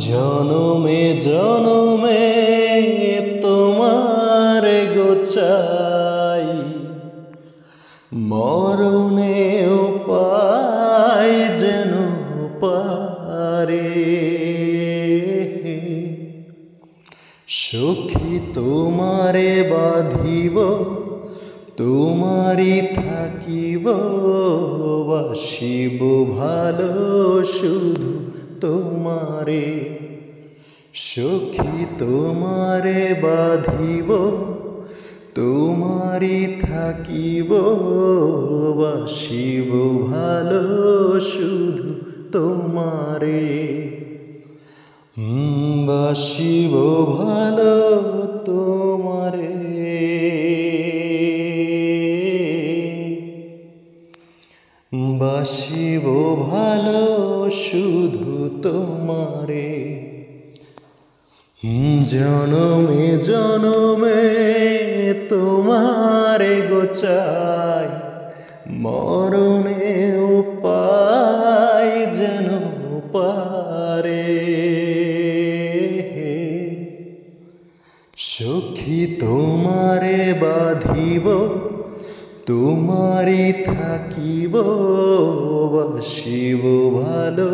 জনমে জনমে তোমার গোচাই, মরণেও পাই যেন পারে। সখী তোমারে বাঁধিব, তোমারই থাকিব, বাসিব ভালো শুধু তোমারে। সখী তোমারে বাঁধিব, তোমারই থাকিব, বাসিব ভালো শুধু তোমারে। বাসিব ভালো তোমারে, বাসিব ভালো শুধু তোমারে। জনমে জনমে তোমারে গোচাই, মরণেও পাই যেন পারে। সখী তোমারে বাঁধিব, তোমারই থাকিব, বাসিব ভালো।